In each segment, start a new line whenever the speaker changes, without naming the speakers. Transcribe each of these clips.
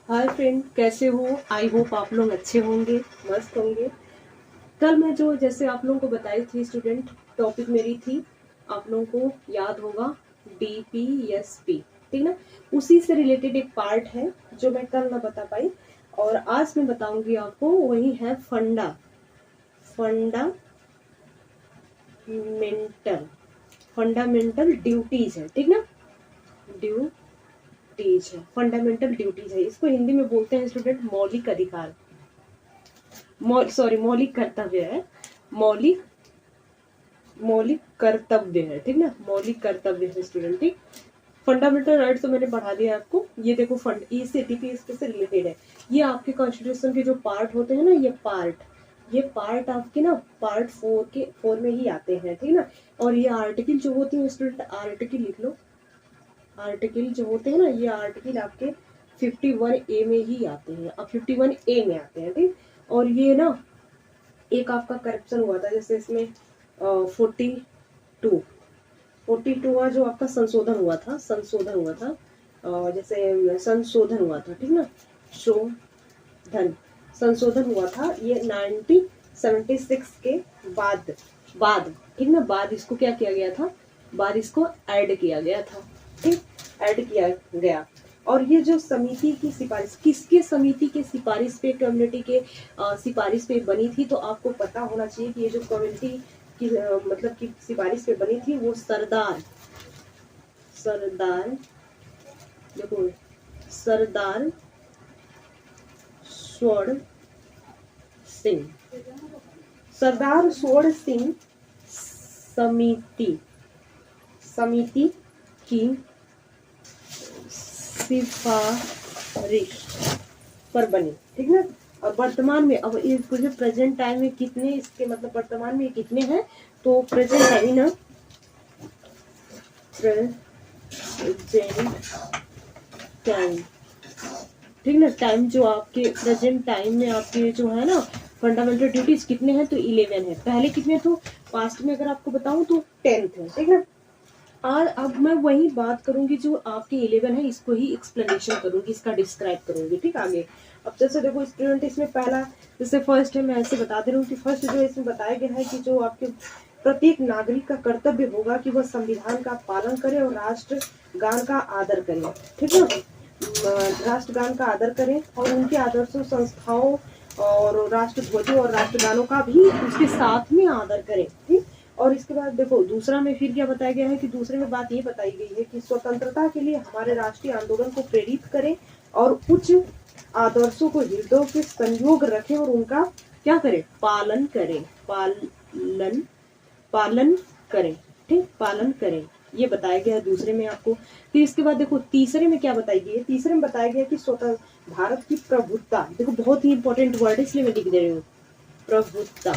Hi friend, कैसे हो? I hope आप लोग अच्छे होंगे, मस्त होंगे। कल मैं जो जैसे आप लोगों को बताई थी स्टूडेंट, टॉपिक मेरी थी, आप लोगों को याद होगा, DPSP, ठीक ना। उसी से रिलेटेड एक पार्ट है जो मैं कल ना बता पाई, और आज मैं बताऊंगी आपको। वही है फंडामेंटल ड्यूटीज है, ठीक ना। ड्यूटीज है, फंडामेंटल ड्यूटीज है। इसको हिंदी में बोलते हैं स्टूडेंट मौलिक अधिकार, मौलिक कर्तव्य है। मौलिक मौलिक कर्तव्य है, ठीक ना। मौलिक कर्तव्य है स्टूडेंट, ठीक। फंडामेंटल राइट्स तो मैंने पढ़ा दिया आपको। ये देखो, फंड ई से DPSP से रिलेटेड है। ये आपके कॉन्स्टिट्यूशन के जो पार्ट होते हैं ना, ये पार्ट आपके ना पार्ट 4 में ही आते हैं, ठीक ना। और ये आर्टिकल जो होती है स्टूडेंट, आर्टिकल लिख लो। आर्टिकल जो होते हैं ना, ये आर्टिकल आपके 51A में ही आते हैं, अब 51A में आते हैं, ठीक। और ये ना एक आपका करप्शन हुआ था, जैसे इसमें 42 का जो आपका संशोधन हुआ था, जैसे संशोधन हुआ था, ठीक ना। संशोधन हुआ था ये 1976 के बाद, ठीक ना। बाद इसको क्या किया गया था, बाद इसको ऐड किया गया था, ठीक, ऐड किया गया। और ये जो समिति की सिफारिश, किसके समिति के सिफारिश पे, कम्युनिटी के सिफारिश पे बनी थी, तो आपको पता होना चाहिए कि ये जो कम्युनिटी की मतलब की सिफारिश पे बनी थी, वो सरदार देखो, सरदार स्वर्ण सिंह समिति की सिफारिश पर बनी, ठीक ना। और वर्तमान में अब इसको जो प्रेजेंट टाइम में कितने, इसके मतलब वर्तमान में कितने हैं, तो प्रेजेंट टाइम ना, ठीक ना, टाइम जो आपके प्रेजेंट टाइम में आपके जो है ना फंडामेंटल ड्यूटीज कितने हैं, तो 11 है। पहले कितने थे? पास्ट में अगर आपको बताऊं तो 10 थे, ठीक ना। और अब मैं वही बात करूंगी जो आपके 11 है, इसको ही एक्सप्लेनेशन करूंगी, इसका डिस्क्राइब करूंगी, ठीक। आगे अब जैसे देखो स्टूडेंट, इसमें पहला जैसे फर्स्ट है, मैं ऐसे बता दे रही हूँ कि फर्स्ट जो इसमें बताया गया है कि जो आपके प्रत्येक नागरिक का कर्तव्य होगा कि वह संविधान का पालन करे और राष्ट्रगान का आदर करे, ठीक है। राष्ट्रगान का आदर करें और उनके आदर्शों, संस्थाओं और राष्ट्रध्वजों और राष्ट्रगानों का भी उसके साथ में आदर करें, ठीक। और इसके बाद देखो दूसरा में फिर क्या बताया गया है कि दूसरे में बात ये बताई गई है कि स्वतंत्रता के लिए हमारे राष्ट्रीय आंदोलन को प्रेरित करें और उच्च आदर्शों को हृदय के संयोग रखें और उनका क्या करें, पालन करें, ठीक, पालन करें। ये बताया गया है दूसरे में आपको। फिर इसके बाद देखो तीसरे में क्या बताई गई है, तीसरे में बताया गया कि स्वतंत्र भारत की प्रभुत्ता, देखो बहुत ही इंपॉर्टेंट वर्ड है इसलिए मैं लिख दे रही हूँ, प्रभुत्ता।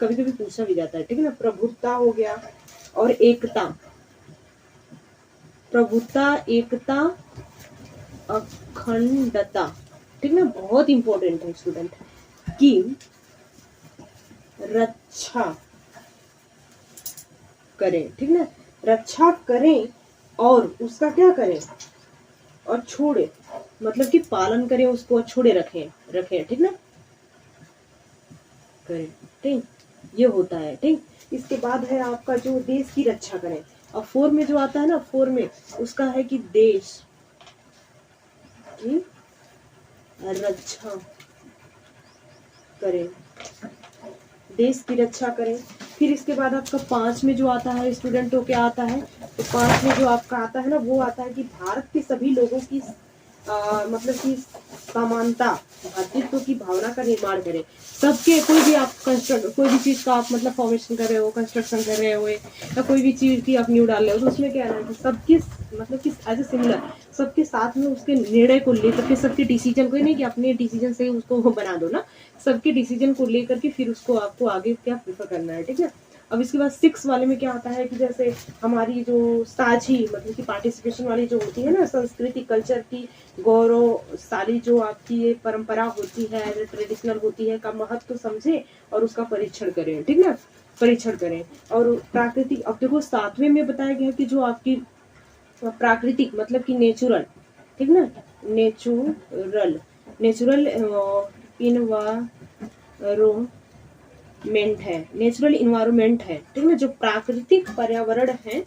कभी कभी पूछा भी जाता है, ठीक है ना। प्रभुत्ता हो गया और एकता, प्रभुत्ता, एकता, अखंडता, ठीक ना, बहुत इंपॉर्टेंट है स्टूडेंट, की रक्षा करें, ठीक ना, रक्षा करें और उसका क्या करें, और छोड़े, मतलब कि पालन करें उसको, छोड़े रखें, ठीक ना, करें, ठीक, ये होता है, ठीक। इसके बाद है आपका जो देश की रक्षा करें, और 4 में जो आता है ना, 4 में उसका है कि देश की रक्षा करें, देश की रक्षा करें। फिर इसके बाद आपका 5 में जो आता है स्टूडेंट, तो क्या आता है, तो 5 में जो आपका आता है ना, वो आता है कि भारत के सभी लोगों की मतलब कि समानता, भ्रातृत्व की भावना का निर्माण करें। सबके, कोई भी आप कोई भी चीज का आप मतलब फॉर्मेशन कर रहे हो, कंस्ट्रक्शन कर रहे हो, या कोई भी चीज की आप न्यू डाल रहे हो, तो उसमें क्या है कि सबके मतलब कि एज ए सिमिलर, सबके साथ में उसके निर्णय को लेकर के, सबके डिसीजन को, नहीं कि अपने डिसीजन से उसको बना दो ना, सबके डिसीजन को लेकर के फिर उसको आपको आगे क्या प्रेफर करना है, ठीक है। अब इसके बाद 6 वाले में क्या आता है कि जैसे हमारी जो साझी मतलब कि पार्टिसिपेशन वाली जो होती है ना, संस्कृति कल्चर की गौरवशाली जो आपकी ये परंपरा होती है, ट्रेडिशनल होती है, का महत्व समझे और उसका परीक्षण करें, ठीक ना, परीक्षण करें। और प्राकृतिक, अब देखो 7वें में बताया गया कि जो आपकी प्राकृतिक मतलब कि नेचुरल, ठीक ना, नेचुरल नेचुरल इन्वायरमेंट है, नेचुरल इन्वायरमेंट है, ठीक है ना, जो प्राकृतिक पर्यावरण है,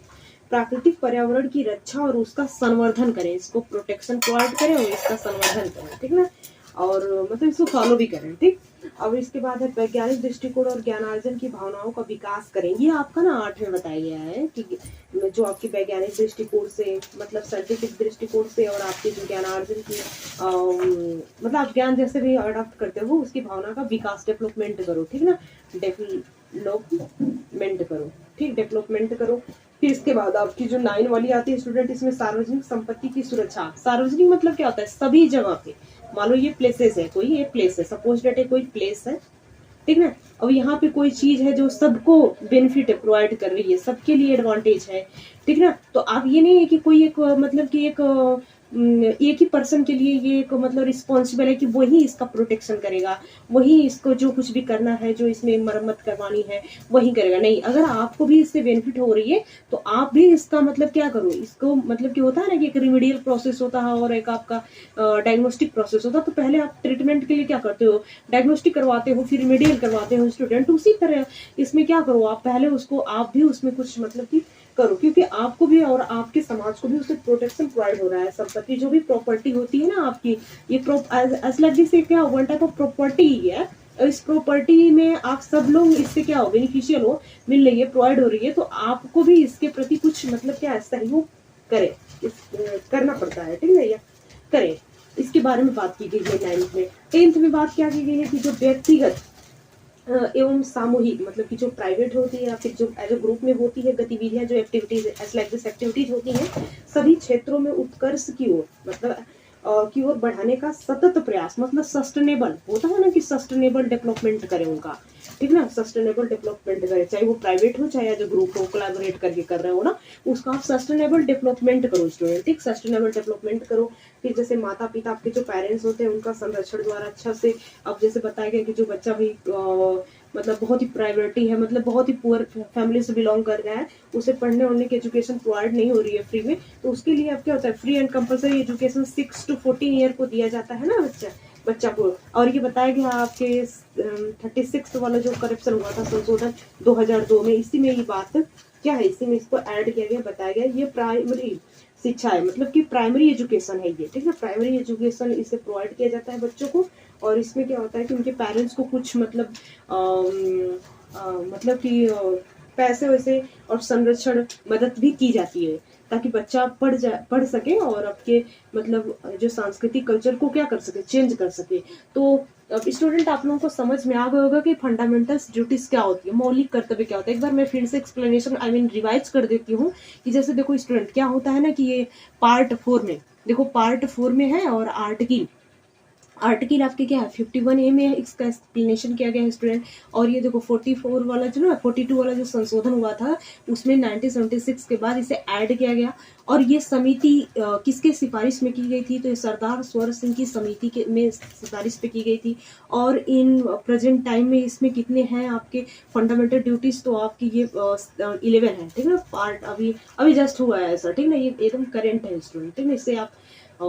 प्राकृतिक पर्यावरण की रक्षा और उसका संवर्धन करें, इसको प्रोटेक्शन प्रोवाइड करें और इसका संवर्धन करें, ठीक ना, और मतलब इसको फॉलो भी करें, ठीक। अब इसके बाद है वैज्ञानिक दृष्टिकोण और ज्ञानार्जन की भावनाओं का विकास करें। ये आपका ना 8 में बताया गया है कि जो आपकी वैज्ञानिक दृष्टिकोण से, मतलब साइंटिफिक दृष्टिकोण से, और आपके जो ज्ञानार्जन की मतलब आप ज्ञान जैसे भी अडॉप्ट करते हो उसकी भावना का विकास, डेवलपमेंट करो, ठीक ना, डेवलपमेंट करो, ठीक, डेवलपमेंट करो। फिर इसके बाद आपकी जो 9 वाली आती है स्टूडेंट, इसमें सार्वजनिक संपत्ति की सुरक्षा। सार्वजनिक मतलब क्या होता है, सभी जगह पे, मान लो ये प्लेसेस है, कोई ये प्लेस है, सपोज डेट कोई प्लेस है, ठीक ना, अब यहाँ पे कोई चीज है जो सबको बेनिफिट प्रोवाइड कर रही है, सबके लिए एडवांटेज है, ठीक ना, तो आप ये नहीं है कि कोई एक मतलब कि एक ही पर्सन के लिए ये एक मतलब रिस्पॉन्सिबल है कि वही इसका प्रोटेक्शन करेगा, वही इसको जो कुछ भी करना है, जो इसमें मरम्मत करवानी है वही करेगा। नहीं, अगर आपको भी इससे बेनिफिट हो रही है तो आप भी इसका मतलब क्या करो, इसको मतलब कि होता है ना कि एक रिमीडियल प्रोसेस होता है और एक आपका डायग्नोस्टिक प्रोसेस होता है। तो पहले आप ट्रीटमेंट के लिए क्या करते हो, डायग्नोस्टिक करवाते हो, फिर रिमीडियल करवाते हो स्टूडेंट। उसी तरह इसमें क्या करो, आप पहले उसको, आप भी उसमें कुछ मतलब कि करो, क्योंकि आपको भी और आपके समाज को भी उससे प्रोटेक्शन प्रोवाइड हो रहा है। संपत्ति जो भी प्रॉपर्टी होती है ना आपकी, ये असलगी से क्या वन टाइप ऑफ प्रॉपर्टी ही है, इस प्रॉपर्टी में आप सब लोग इससे क्या हो, बेनिफिशियल हो, मिल रही है, प्रोवाइड हो रही है, तो आपको भी इसके प्रति कुछ मतलब क्या है, सहयोग करे, करना पड़ता है, ठीक है, या करें। इसके बारे में बात की गई है 9th में। 10th में बात क्या की गई है कि जो व्यक्तिगत एवं सामूहिक, मतलब कि जो प्राइवेट होती है या फिर जो एज अ ग्रुप में होती है गतिविधियां, जो activities as like this activities होती हैं, सभी क्षेत्रों में उत्कर्ष की ओर, मतलब की ओर बढ़ाने का सतत प्रयास, मतलब सस्टेनेबल होता है ना कि सस्टेनेबल डेवलपमेंट करें उनका, ठीक ना, सस्टेनेबल डेवलपमेंट करें, चाहे वो प्राइवेट हो चाहे जो ग्रुप हो, कोलैबोरेट करके कर रहे हो ना, उसका आप सस्टेनेबल डेवलपमेंट करो स्टूडेंट, ठीक, सस्टेनेबल डेवलपमेंट करो। फिर जैसे माता पिता, आपके जो पेरेंट्स होते हैं, उनका संरक्षण द्वारा अच्छा से, अब जैसे बताया गया कि जो बच्चा भी मतलब बहुत ही प्रायोरिटी है, मतलब बहुत ही पुअर फैमिली से बिलोंग कर रहा है, उसे पढ़ने ओढ़ने की एजुकेशन प्रोवाइड नहीं हो रही है फ्री में, तो उसके लिए अब क्या होता है, free and compulsory education 6 to 14 year को दिया जाता है ना बच्चा को। और ये बताया गया आपके 36 वाला जो करप्शन हुआ था, संशोधन 2002 में, इसी में ये बात क्या है, इसी में इसको ऐड किया गया, बताया गया, ये प्राइमरी शिक्षा है, मतलब कि प्राइमरी एजुकेशन है ये, ठीक है, प्राइमरी एजुकेशन इसे प्रोवाइड किया जाता है बच्चों को। और इसमें क्या होता है कि उनके पेरेंट्स को कुछ मतलब मतलब कि पैसे वैसे और संरक्षण मदद भी की जाती है, ताकि बच्चा पढ़ सके और आपके मतलब जो सांस्कृतिक कल्चर को क्या कर सके, चेंज कर सके। तो अब स्टूडेंट आप लोगों को समझ में आ गया होगा कि फंडामेंटल्स ड्यूटीज क्या होती है, मौलिक कर्तव्य क्या होता है। एक बार मैं फिर से एक्सप्लेनेशन रिवाइज कर देती हूँ कि जैसे देखो स्टूडेंट, क्या होता है ना कि ये पार्ट 4 में, देखो पार्ट 4 में है, और आर्टिकल आपके क्या है 51A में है, इसका एक्सप्लेनेशन किया गया है स्टूडेंट। और ये देखो 44 वाला जो ना 42 वाला जो संशोधन हुआ था, उसमें 1976 के बाद इसे ऐड किया गया। और ये समिति किसके सिफारिश में की गई थी, तो ये सरदार स्वर सिंह की समिति के में सिफारिश पे की गई थी। और इन प्रेजेंट टाइम में इसमें कितने हैं आपके फंडामेंटल ड्यूटीज, तो आपकी ये 11 है, ठीक है ना, पार्ट अभी जस्ट हुआ है ऐसा, ठीक है ना, ये एकदम करेंट है स्टूडेंट, ठीक है, इससे आप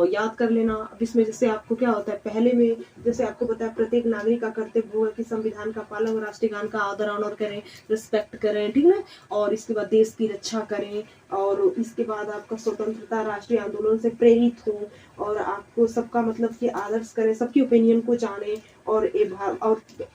याद कर लेना। अब इसमें जैसे आपको क्या होता है, पहले में जैसे आपको बताया, प्रत्येक नागरिक का कर्तव्य होगा कि संविधान का पालन और राष्ट्रीय गान का आदर ऑनर करें, रिस्पेक्ट करें, ठीक है। और इसके बाद देश की रक्षा करें, और इसके बाद आपका स्वतंत्रता राष्ट्रीय आंदोलन से प्रेरित हो, और आपको सबका मतलब कि आदर्श करें, सबकी ओपिनियन को जाने। और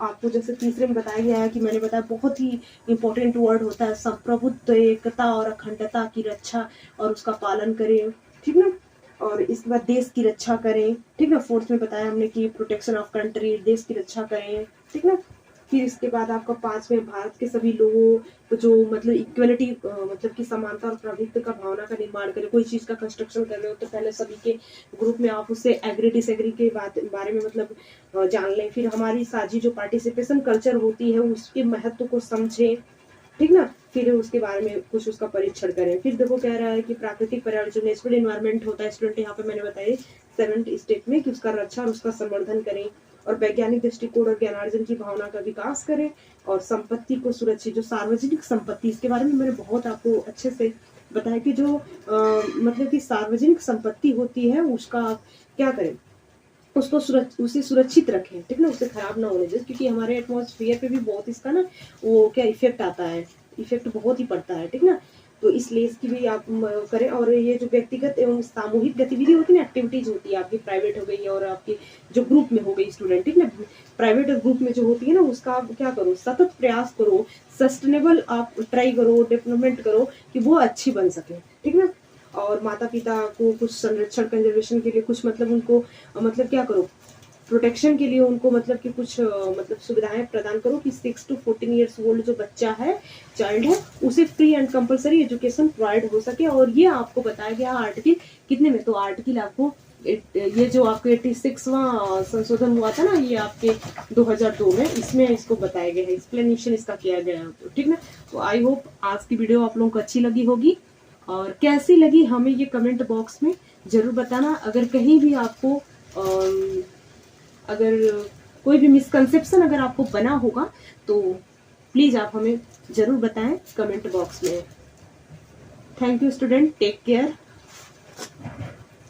आपको जैसे तीसरे में बताया गया है कि मैंने बताया बहुत ही इंपॉर्टेंट वर्ड होता है, संप्रभुत्व, एकता और अखंडता की रक्षा और उसका पालन करें, ठीक ना। और इसके बाद देश की रक्षा करें, ठीक ना, 4th में बताया हमने कि प्रोटेक्शन ऑफ कंट्री, देश की रक्षा करें, ठीक ना। फिर इसके बाद आपका 5 में भारत के सभी लोगों को जो मतलब इक्वलिटी, मतलब कि समानता और प्रभुत्व का भावना का निर्माण करें। कोई चीज का कंस्ट्रक्शन कर रहे हो तो पहले सभी के ग्रुप में आप उससे एग्री डिसएग्री के बारे में मतलब जान लें। फिर हमारी साझी जो पार्टिसिपेशन कल्चर होती है उसके महत्व को समझें, ठीक ना। फिर उसके बारे में कुछ उसका परीक्षण करें। फिर देखो कह रहा है कि प्राकृतिक पर्यावरण जो नेचुरल एनवायरनमेंट होता है स्टूडेंट, यहाँ पे मैंने बताया 7th स्टेप में कि उसका रक्षा और उसका संवर्धन करें, और वैज्ञानिक दृष्टिकोण और ज्ञानार्जन की भावना का विकास करें, और संपत्ति को सुरक्षित, जो सार्वजनिक संपत्ति, इसके बारे में मैंने बहुत आपको अच्छे से बताया कि जो मतलब कि सार्वजनिक संपत्ति होती है उसका आप क्या करें, उसको उसे सुरक्षित रखें, ठीक ना, उसे खराब ना होने दें, क्योंकि हमारे एटमॉस्फेयर पे भी बहुत इसका ना वो क्या इफेक्ट आता है, इफेक्ट बहुत ही पड़ता है, ठीक ना। तो इसलिए इसकी भी आप करें। और ये जो व्यक्तिगत एवं सामूहिक गतिविधि होती है ना, एक्टिविटीज होती है आपकी प्राइवेट हो गई और आपकी जो ग्रुप में हो गई स्टूडेंट, ठीक ना, प्राइवेट और ग्रुप में जो होती है ना, उसका आप क्या करो, सतत प्रयास करो, सस्टेनेबल आप ट्राई करो, डेवलपमेंट करो कि वो अच्छी बन सके, ठीक ना। और माता पिता को कुछ संरक्षण कंजर्वेशन के लिए कुछ मतलब उनको मतलब क्या करो, प्रोटेक्शन के लिए उनको मतलब कि कुछ मतलब सुविधाएं प्रदान करो कि 6 to 14 ईयर्स ओल्ड जो बच्चा है, चाइल्ड है, उसे free and compulsory education provide हो सके। और ये आपको बताया गया आर्टिकल कितने में, तो आर्टिकल आपको ये जो आपके 86वां संशोधन हुआ था ना, ये आपके 2002 में, इसमें इसको बताया गया है, एक्सप्लेनेशन इसका किया गया है, ठीक ना। तो आई होप आज की वीडियो आप लोगों को अच्छी लगी होगी, और कैसी लगी हमें ये कमेंट बॉक्स में जरूर बताना। अगर कहीं भी आपको अगर कोई भी मिसकंसेप्शन अगर आपको बना होगा तो प्लीज आप हमें जरूर बताएं कमेंट बॉक्स में। Thank you student, take care.